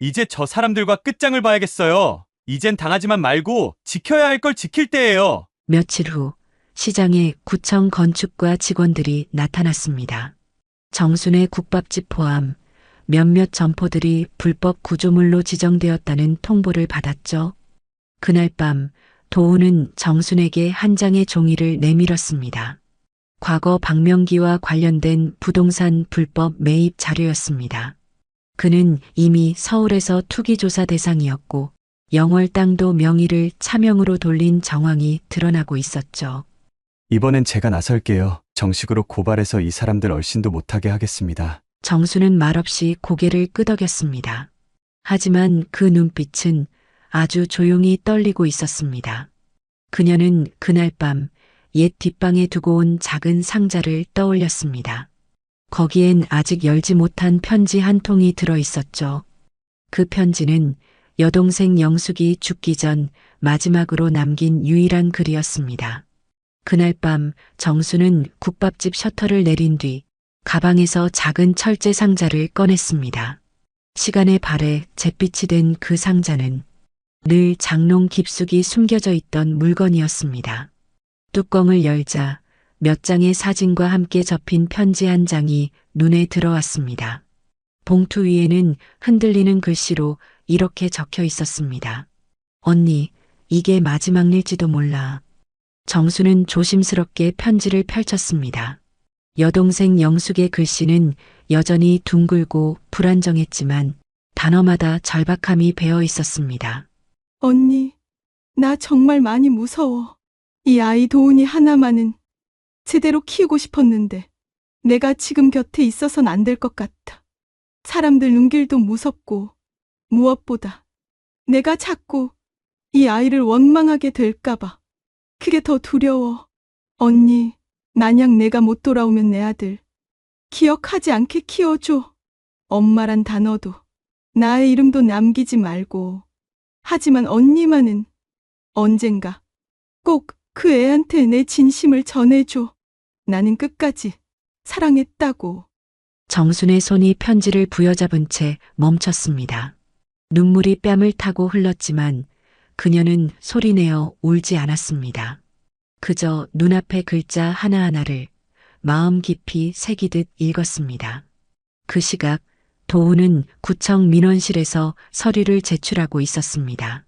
이제 저 사람들과 끝장을 봐야겠어요. 이젠 당하지만 말고 지켜야 할 걸 지킬 때예요. 며칠 후 시장에 구청 건축과 직원들이 나타났습니다. 정순의 국밥집 포함 몇몇 점포들이 불법 구조물로 지정되었다는 통보를 받았죠. 그날 밤 도훈은 정순에게 한 장의 종이를 내밀었습니다. 과거 박명기와 관련된 부동산 불법 매입 자료였습니다. 그는 이미 서울에서 투기조사 대상이었고 영월 땅도 명의를 차명으로 돌린 정황이 드러나고 있었죠. 이번엔 제가 나설게요. 정식으로 고발해서 이 사람들 얼씬도 못하게 하겠습니다. 정수는 말없이 고개를 끄덕였습니다. 하지만 그 눈빛은 아주 조용히 떨리고 있었습니다. 그녀는 그날 밤 옛 뒷방에 두고 온 작은 상자를 떠올렸습니다. 거기엔 아직 열지 못한 편지 한 통이 들어 있었죠. 그 편지는 여동생 영숙이 죽기 전 마지막으로 남긴 유일한 글이었습니다. 그날 밤 정수는 국밥집 셔터를 내린 뒤 가방에서 작은 철제 상자를 꺼냈습니다. 시간의 발에 잿빛이 된 그 상자는 늘 장롱 깊숙이 숨겨져 있던 물건이었습니다. 뚜껑을 열자 몇 장의 사진과 함께 접힌 편지 한 장이 눈에 들어왔습니다. 봉투 위에는 흔들리는 글씨로 이렇게 적혀 있었습니다. 언니, 이게 마지막 일지도 몰라. 정수는 조심스럽게 편지를 펼쳤습니다. 여동생 영숙의 글씨는 여전히 둥글고 불안정했지만 단어마다 절박함이 배어 있었습니다. 언니, 나 정말 많이 무서워. 이 아이 도훈이 하나만은 제대로 키우고 싶었는데 내가 지금 곁에 있어선 안 될 것 같아. 사람들 눈길도 무섭고 무엇보다 내가 자꾸 이 아이를 원망하게 될까봐 그게 더 두려워. 언니, 만약 내가 못 돌아오면 내 아들 기억하지 않게 키워줘. 엄마란 단어도 나의 이름도 남기지 말고. 하지만 언니만은 언젠가 꼭 그 애한테 내 진심을 전해줘. 나는 끝까지 사랑했다고. 정순의 손이 편지를 부여잡은 채 멈췄습니다. 눈물이 뺨을 타고 흘렀지만 그녀는 소리내어 울지 않았습니다. 그저 눈앞의 글자 하나하나를 마음 깊이 새기듯 읽었습니다. 그 시각 도훈은 구청 민원실에서 서류를 제출하고 있었습니다.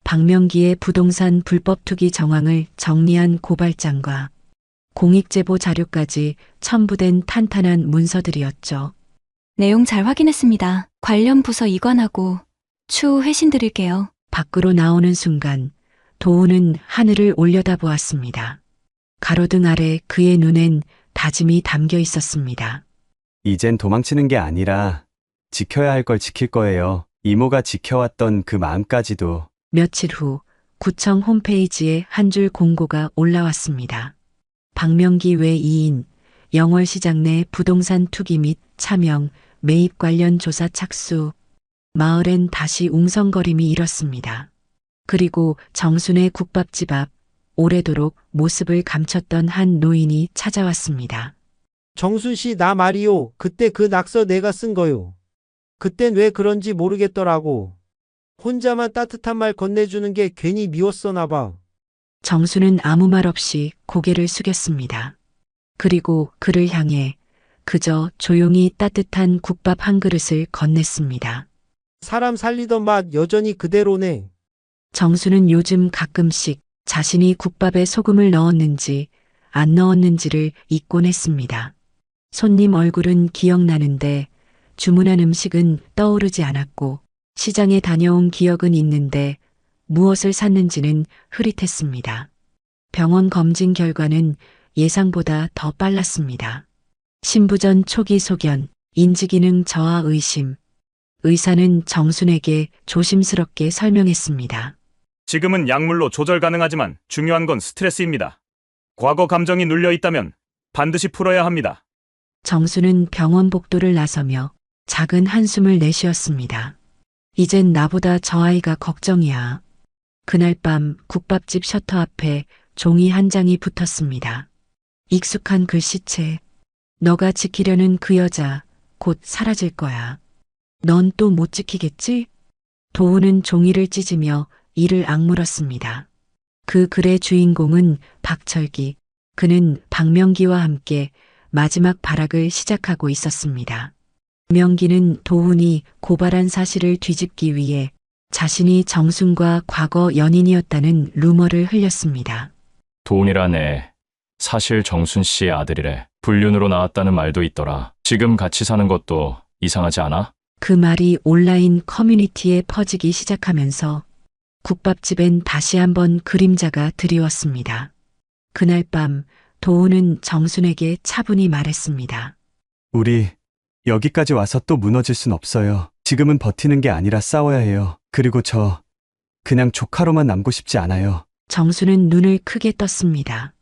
박명기의 부동산 불법 투기 정황을 정리한 고발장과 공익제보 자료까지 첨부된 탄탄한 문서들이었죠. 내용 잘 확인했습니다. 관련 부서 이관하고 추후 회신 드릴게요. 밖으로 나오는 순간 도훈은 하늘을 올려다보았습니다. 가로등 아래 그의 눈엔 다짐이 담겨 있었습니다. 이젠 도망치는 게 아니라 지켜야 할 걸 지킬 거예요. 이모가 지켜왔던 그 마음까지도. 며칠 후 구청 홈페이지에 한 줄 공고가 올라왔습니다. 박명기 외 2인 영월시장 내 부동산 투기 및 차명, 매입 관련 조사 착수. 마을엔 다시 웅성거림이 일었습니다. 그리고 정순의 국밥집 앞 오래도록 모습을 감췄던 한 노인이 찾아왔습니다. 정순 씨, 나 말이요. 그때 그 낙서 내가 쓴 거요. 그땐 왜 그런지 모르겠더라고. 혼자만 따뜻한 말 건네주는 게 괜히 미웠어나 봐. 정수는 아무 말 없이 고개를 숙였습니다. 그리고 그를 향해 그저 조용히 따뜻한 국밥 한 그릇을 건넸습니다. 사람 살리던 맛 여전히 그대로네. 정수는 요즘 가끔씩 자신이 국밥에 소금을 넣었는지 안 넣었는지를 잊곤 했습니다. 손님 얼굴은 기억나는데 주문한 음식은 떠오르지 않았고 시장에 다녀온 기억은 있는데 무엇을 샀는지는 흐릿했습니다. 병원 검진 결과는 예상보다 더 빨랐습니다. 신부전 초기 소견, 인지기능 저하 의심. 의사는 정순에게 조심스럽게 설명했습니다. 지금은 약물로 조절 가능하지만 중요한 건 스트레스입니다. 과거 감정이 눌려 있다면 반드시 풀어야 합니다. 정수는 병원 복도를 나서며 작은 한숨을 내쉬었습니다. 이젠 나보다 저 아이가 걱정이야. 그날 밤 국밥집 셔터 앞에 종이 한 장이 붙었습니다. 익숙한 글씨체. 너가 지키려는 그 여자 곧 사라질 거야. 넌 또 못 지키겠지? 도훈은 종이를 찢으며 이를 악물었습니다. 그 글의 주인공은 박철기. 그는 박명기와 함께 마지막 발악을 시작하고 있었습니다. 명기는 도훈이 고발한 사실을 뒤집기 위해 자신이 정순과 과거 연인이었다는 루머를 흘렸습니다. 도훈이란 애, 사실 정순 씨의 아들이래. 불륜으로 나왔다는 말도 있더라. 지금 같이 사는 것도 이상하지 않아? 그 말이 온라인 커뮤니티에 퍼지기 시작하면서 국밥집엔 다시 한번 그림자가 드리웠습니다. 그날 밤 도우는 정순에게 차분히 말했습니다. 우리 여기까지 와서 또 무너질 순 없어요. 지금은 버티는 게 아니라 싸워야 해요. 그리고 저 그냥 조카로만 남고 싶지 않아요. 정수는 눈을 크게 떴습니다.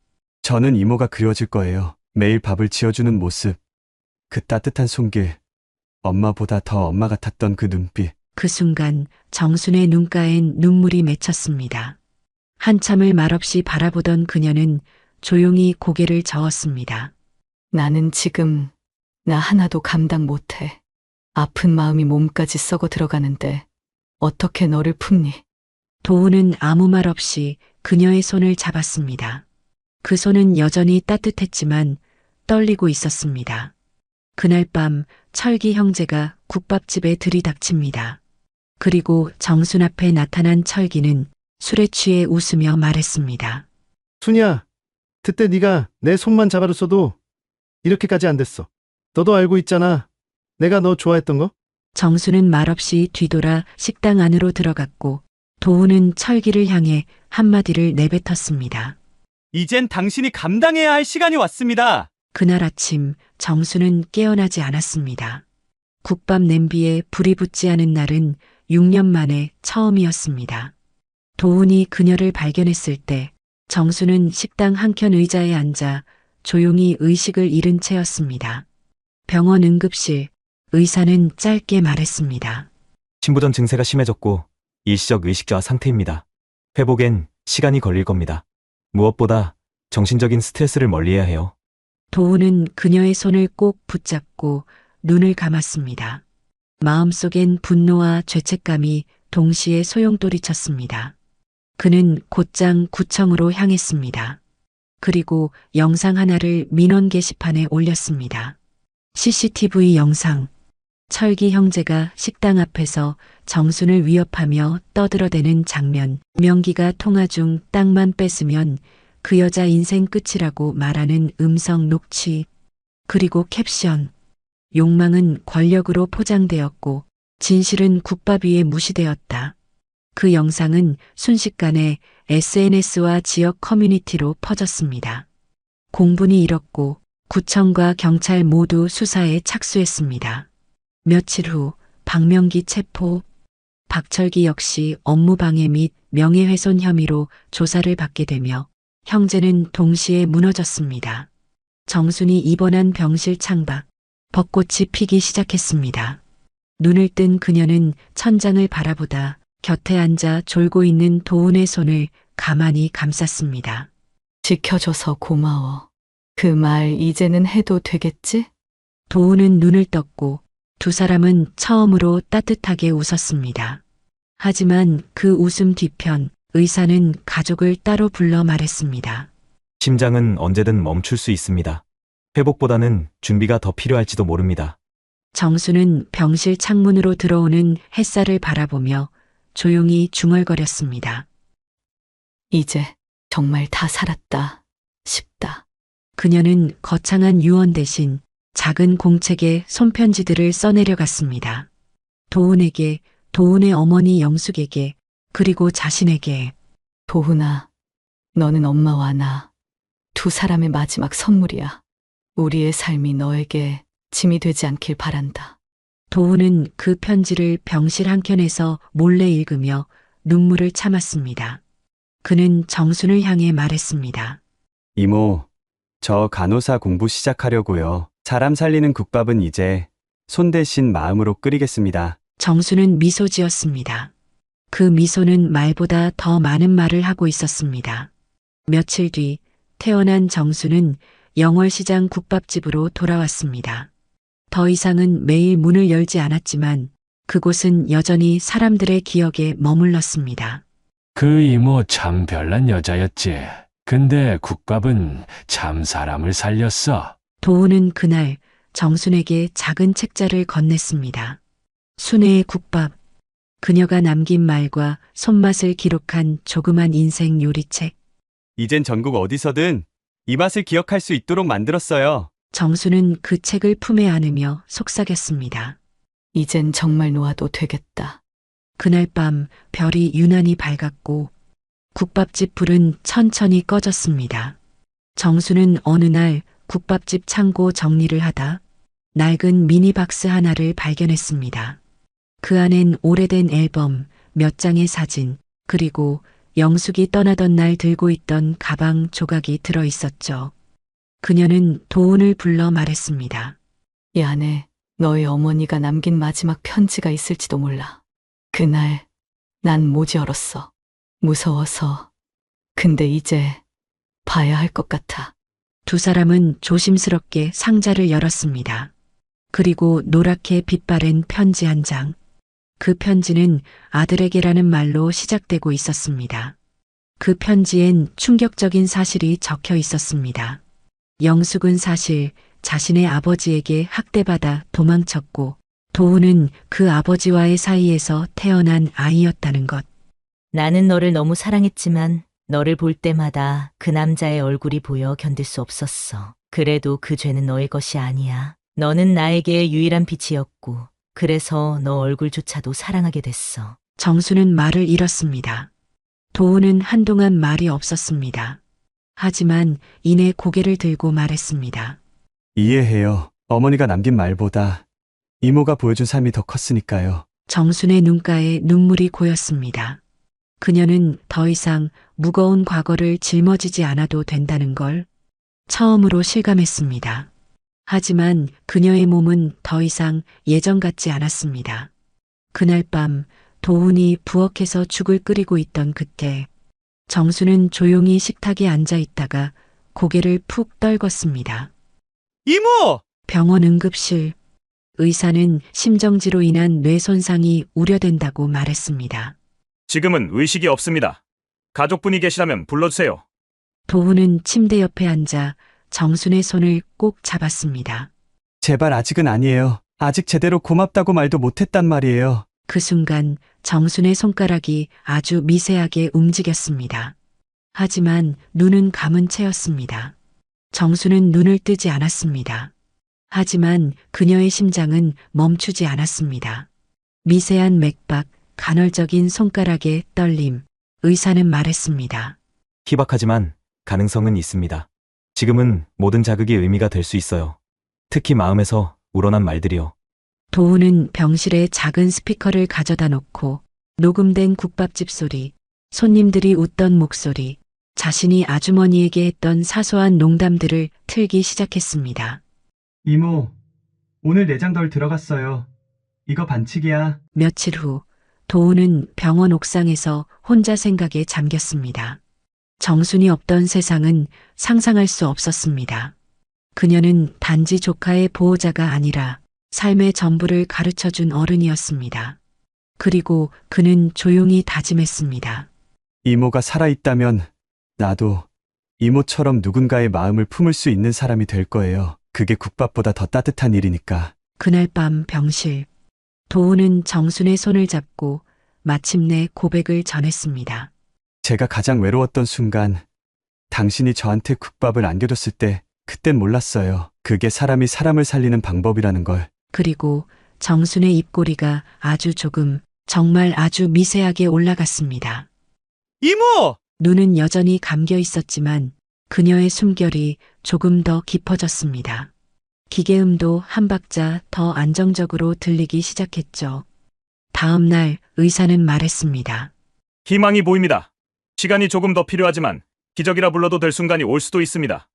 저는 이모가 그리워질 거예요. 매일 밥을 지어주는 모습, 그 따뜻한 손길, 엄마보다 더 엄마 같았던 그 눈빛. 그 순간 정순의 눈가엔 눈물이 맺혔습니다. 한참을 말없이 바라보던 그녀는 조용히 고개를 저었습니다. 나는 지금 나 하나도 감당 못해. 아픈 마음이 몸까지 썩어 들어가는데 어떻게 너를 품니? 도우는 아무 말 없이 그녀의 손을 잡았습니다. 그 손은 여전히 따뜻했지만 떨리고 있었습니다. 그날 밤 철기 형제가 국밥집에 들이닥칩니다. 그리고 정순 앞에 나타난 철기는 술에 취해 웃으며 말했습니다. 순이야, 그때 네가 내 손만 잡아줬어도 이렇게까지 안 됐어. 너도 알고 있잖아. 내가 너 좋아했던 거? 정수는 말없이 뒤돌아 식당 안으로 들어갔고 도우는 철기를 향해 한마디를 내뱉었습니다. 이젠 당신이 감당해야 할 시간이 왔습니다. 그날 아침 정수는 깨어나지 않았습니다. 국밥 냄비에 불이 붙지 않은 날은 6년 만에 처음이었습니다. 도훈이 그녀를 발견했을 때 정수는 식당 한켠 의자에 앉아 조용히 의식을 잃은 채였습니다. 병원 응급실 의사는 짧게 말했습니다. 신부전 증세가 심해졌고 일시적 의식저하 상태입니다. 회복엔 시간이 걸릴 겁니다. 무엇보다 정신적인 스트레스를 멀리해야 해요. 도훈은 그녀의 손을 꼭 붙잡고 눈을 감았습니다. 마음속엔 분노와 죄책감이 동시에 소용돌이쳤습니다. 그는 곧장 구청으로 향했습니다. 그리고 영상 하나를 민원 게시판에 올렸습니다. CCTV 영상. 철기 형제가 식당 앞에서 정순을 위협하며 떠들어대는 장면. 명기가 통화 중 땅만 뺏으면 그 여자 인생 끝이라고 말하는 음성 녹취. 그리고 캡션. 욕망은 권력으로 포장되었고 진실은 국밥 위에 무시되었다. 그 영상은 순식간에 SNS와 지역 커뮤니티로 퍼졌습니다. 공분이 일었고 구청과 경찰 모두 수사에 착수했습니다. 며칠 후 박명기 체포, 박철기 역시 업무방해 및 명예훼손 혐의로 조사를 받게 되며 형제는 동시에 무너졌습니다. 정순이 입원한 병실 창밖, 벚꽃이 피기 시작했습니다. 눈을 뜬 그녀는 천장을 바라보다 곁에 앉아 졸고 있는 도훈의 손을 가만히 감쌌습니다. 지켜줘서 고마워. 그 말 이제는 해도 되겠지? 도훈은 눈을 떴고 두 사람은 처음으로 따뜻하게 웃었습니다. 하지만 그 웃음 뒤편 의사는 가족을 따로 불러 말했습니다. 심장은 언제든 멈출 수 있습니다. 회복보다는 준비가 더 필요할지도 모릅니다. 정수는 병실 창문으로 들어오는 햇살을 바라보며 조용히 중얼거렸습니다. 이제 정말 다 살았다 싶다. 그녀는 거창한 유언 대신 작은 공책에 손편지들을 써내려갔습니다. 도훈에게, 도훈의 어머니 영숙에게, 그리고 자신에게. 도훈아, 너는 엄마와 나, 두 사람의 마지막 선물이야. 우리의 삶이 너에게 짐이 되지 않길 바란다. 도훈은 그 편지를 병실 한켠에서 몰래 읽으며 눈물을 참았습니다. 그는 정순을 향해 말했습니다. 이모, 저 간호사 공부 시작하려고요. 사람 살리는 국밥은 이제 손 대신 마음으로 끓이겠습니다. 정순은 미소 지었습니다. 그 미소는 말보다 더 많은 말을 하고 있었습니다. 며칠 뒤 태어난 정순은 영월시장 국밥집으로 돌아왔습니다. 더 이상은 매일 문을 열지 않았지만 그곳은 여전히 사람들의 기억에 머물렀습니다. 그 이모 참 별난 여자였지. 근데 국밥은 참 사람을 살렸어. 도훈은 그날 정순에게 작은 책자를 건넸습니다. 순애의 국밥. 그녀가 남긴 말과 손맛을 기록한 조그만 인생 요리책. 이젠 전국 어디서든 이 맛을 기억할 수 있도록 만들었어요. 정수는 그 책을 품에 안으며 속삭였습니다. 이젠 정말 놓아도 되겠다. 그날 밤 별이 유난히 밝았고 국밥집 불은 천천히 꺼졌습니다. 정수는 어느 날 국밥집 창고 정리를 하다 낡은 미니박스 하나를 발견했습니다. 그 안엔 오래된 앨범, 몇 장의 사진, 그리고 영숙이 떠나던 날 들고 있던 가방 조각이 들어 있었죠. 그녀는 도훈을 불러 말했습니다. 이 안에 너의 어머니가 남긴 마지막 편지가 있을지도 몰라. 그날 난 못 열었어. 무서워서. 근데 이제 봐야 할 것 같아. 두 사람은 조심스럽게 상자를 열었습니다. 그리고 노랗게 빛바랜 편지 한 장. 그 편지는 아들에게라는 말로 시작되고 있었습니다. 그 편지엔 충격적인 사실이 적혀 있었습니다. 영숙은 사실 자신의 아버지에게 학대받아 도망쳤고 도훈은 그 아버지와의 사이에서 태어난 아이였다는 것. 나는 너를 너무 사랑했지만 너를 볼 때마다 그 남자의 얼굴이 보여 견딜 수 없었어. 그래도 그 죄는 너의 것이 아니야. 너는 나에게 유일한 빛이었고 그래서 너 얼굴조차도 사랑하게 됐어. 정수는 말을 잃었습니다. 도훈은 한동안 말이 없었습니다. 하지만 이내 고개를 들고 말했습니다. 이해해요. 어머니가 남긴 말보다 이모가 보여준 삶이 더 컸으니까요. 정순의 눈가에 눈물이 고였습니다. 그녀는 더 이상 무거운 과거를 짊어지지 않아도 된다는 걸 처음으로 실감했습니다. 하지만 그녀의 몸은 더 이상 예전 같지 않았습니다. 그날 밤 도훈이 부엌에서 죽을 끓이고 있던 그때 정수는 조용히 식탁에 앉아 있다가 고개를 푹 떨궜습니다. 이모! 병원 응급실. 의사는 심정지로 인한 뇌 손상이 우려된다고 말했습니다. 지금은 의식이 없습니다. 가족분이 계시다면 불러주세요. 도훈은 침대 옆에 앉아 정순의 손을 꼭 잡았습니다. 제발 아직은 아니에요. 아직 제대로 고맙다고 말도 못했단 말이에요. 그 순간 정순의 손가락이 아주 미세하게 움직였습니다. 하지만 눈은 감은 채였습니다. 정수는 눈을 뜨지 않았습니다. 하지만 그녀의 심장은 멈추지 않았습니다. 미세한 맥박, 간헐적인 손가락의 떨림, 의사는 말했습니다. 희박하지만 가능성은 있습니다. 지금은 모든 자극이 의미가 될 수 있어요. 특히 마음에서 우러난 말들이요. 도훈은 병실에 작은 스피커를 가져다 놓고 녹음된 국밥집 소리, 손님들이 웃던 목소리, 자신이 아주머니에게 했던 사소한 농담들을 틀기 시작했습니다. 이모, 오늘 내장 덜 들어갔어요. 이거 반칙이야. 며칠 후 도훈은 병원 옥상에서 혼자 생각에 잠겼습니다. 정순이 없던 세상은 상상할 수 없었습니다. 그녀는 단지 조카의 보호자가 아니라 삶의 전부를 가르쳐준 어른이었습니다. 그리고 그는 조용히 다짐했습니다. 이모가 살아있다면 나도 이모처럼 누군가의 마음을 품을 수 있는 사람이 될 거예요. 그게 국밥보다 더 따뜻한 일이니까. 그날 밤 병실. 도훈은 정순의 손을 잡고 마침내 고백을 전했습니다. 제가 가장 외로웠던 순간 당신이 저한테 국밥을 안겨줬을 때 그땐 몰랐어요. 그게 사람이 사람을 살리는 방법이라는 걸. 그리고 정순의 입꼬리가 아주 조금, 정말 아주 미세하게 올라갔습니다. 이모! 눈은 여전히 감겨 있었지만 그녀의 숨결이 조금 더 깊어졌습니다. 기계음도 한 박자 더 안정적으로 들리기 시작했죠. 다음 날 의사는 말했습니다. 희망이 보입니다. 시간이 조금 더 필요하지만 기적이라 불러도 될 순간이 올 수도 있습니다.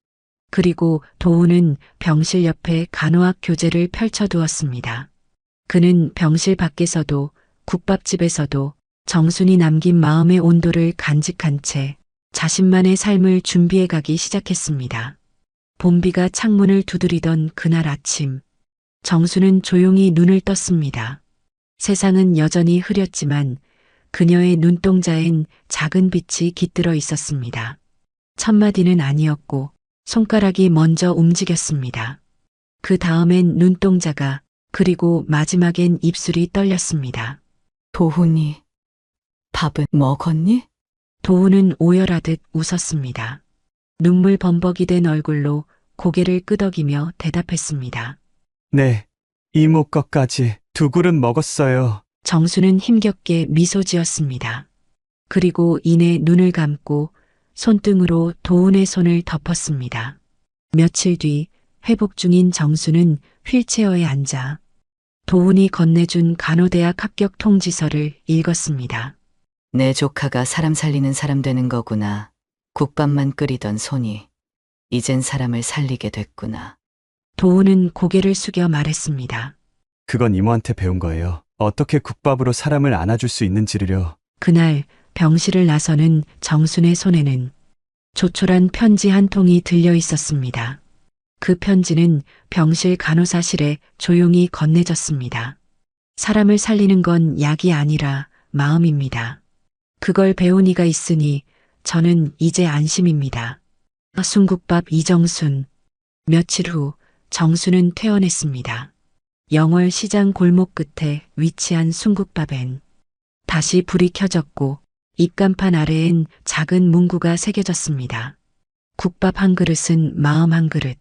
그리고 도훈은 병실 옆에 간호학 교재를 펼쳐두었습니다. 그는 병실 밖에서도 국밥집에서도 정순이 남긴 마음의 온도를 간직한 채 자신만의 삶을 준비해 가기 시작했습니다. 봄비가 창문을 두드리던 그날 아침, 정수는 조용히 눈을 떴습니다. 세상은 여전히 흐렸지만 그녀의 눈동자엔 작은 빛이 깃들어 있었습니다. 첫마디는 아니었고 손가락이 먼저 움직였습니다. 그 다음엔 눈동자가, 그리고 마지막엔 입술이 떨렸습니다. 도훈이 밥은 먹었니? 도훈은 오열하듯 웃었습니다. 눈물 범벅이 된 얼굴로 고개를 끄덕이며 대답했습니다. 네, 이모 것까지 2그릇 먹었어요. 정수는 힘겹게 미소 지었습니다. 그리고 이내 눈을 감고 손등으로 도훈의 손을 덮었습니다. 며칠 뒤 회복 중인 정수는 휠체어에 앉아 도훈이 건네준 간호대학 합격 통지서를 읽었습니다. 내 조카가 사람 살리는 사람 되는 거구나. 국밥만 끓이던 손이 이젠 사람을 살리게 됐구나. 도훈은 고개를 숙여 말했습니다. 그건 이모한테 배운 거예요. 어떻게 국밥으로 사람을 안아줄 수 있는지를요. 그날 병실을 나서는 정순의 손에는 조촐한 편지 한 통이 들려 있었습니다. 그 편지는 병실 간호사실에 조용히 건네졌습니다. 사람을 살리는 건 약이 아니라 마음입니다. 그걸 배운 이가 있으니 저는 이제 안심입니다. 순국밥 이정순. 며칠 후 정수는 퇴원했습니다. 영월 시장 골목 끝에 위치한 순국밥엔 다시 불이 켜졌고 입간판 아래엔 작은 문구가 새겨졌습니다. 국밥 한 그릇은 마음 한 그릇.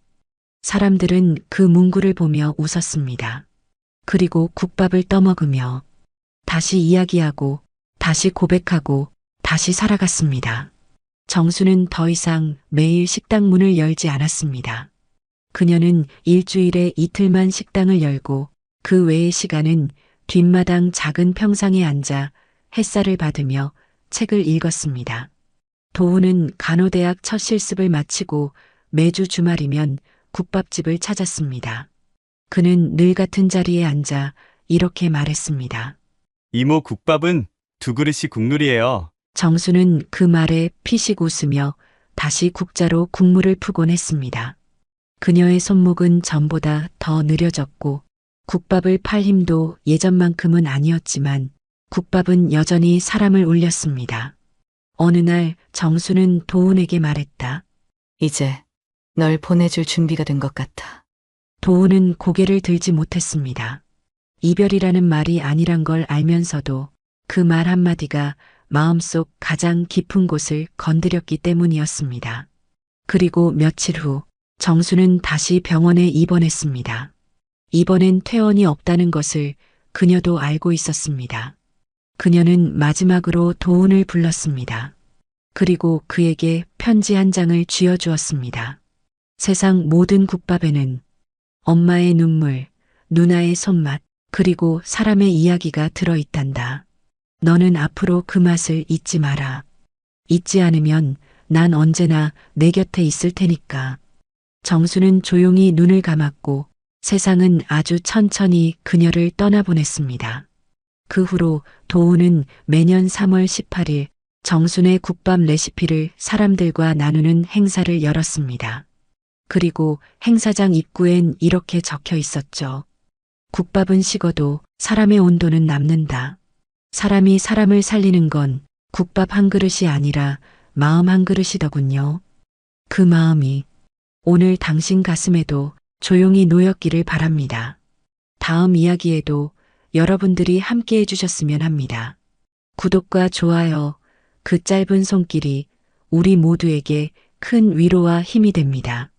사람들은 그 문구를 보며 웃었습니다. 그리고 국밥을 떠먹으며 다시 이야기하고 다시 고백하고 다시 살아갔습니다. 정수는 더 이상 매일 식당 문을 열지 않았습니다. 그녀는 일주일에 이틀만 식당을 열고 그 외의 시간은 뒷마당 작은 평상에 앉아 햇살을 받으며 책을 읽었습니다. 도훈은 간호대학 첫 실습을 마치고 매주 주말이면 국밥집을 찾았습니다. 그는 늘 같은 자리에 앉아 이렇게 말했습니다. 이모 국밥은 2그릇이 국룰이에요. 정수는 그 말에 피식 웃으며 다시 국자로 국물을 푸곤 했습니다. 그녀의 손목은 전보다 더 느려졌고 국밥을 팔 힘도 예전만큼은 아니었지만 국밥은 여전히 사람을 울렸습니다. 어느 날 정수는 도훈에게 말했다. 이제 널 보내줄 준비가 된 것 같아. 도훈은 고개를 들지 못했습니다. 이별이라는 말이 아니란 걸 알면서도 그 말 한마디가 마음속 가장 깊은 곳을 건드렸기 때문이었습니다. 그리고 며칠 후 정수는 다시 병원에 입원했습니다. 이번엔 퇴원이 없다는 것을 그녀도 알고 있었습니다. 그녀는 마지막으로 도훈을 불렀습니다. 그리고 그에게 편지 한 장을 쥐어주었습니다. 세상 모든 국밥에는 엄마의 눈물, 누나의 손맛, 그리고 사람의 이야기가 들어있단다. 너는 앞으로 그 맛을 잊지 마라. 잊지 않으면 난 언제나 내 곁에 있을 테니까. 정수는 조용히 눈을 감았고 세상은 아주 천천히 그녀를 떠나보냈습니다. 그 후로 도훈은 매년 3월 18일 정순의 국밥 레시피를 사람들과 나누는 행사를 열었습니다. 그리고 행사장 입구엔 이렇게 적혀 있었죠. 국밥은 식어도 사람의 온도는 남는다. 사람이 사람을 살리는 건 국밥 한 그릇이 아니라 마음 한 그릇이더군요. 그 마음이 오늘 당신 가슴에도 조용히 놓였기를 바랍니다. 다음 이야기에도 여러분들이 함께 해주셨으면 합니다. 구독과 좋아요, 그 짧은 손길이 우리 모두에게 큰 위로와 힘이 됩니다.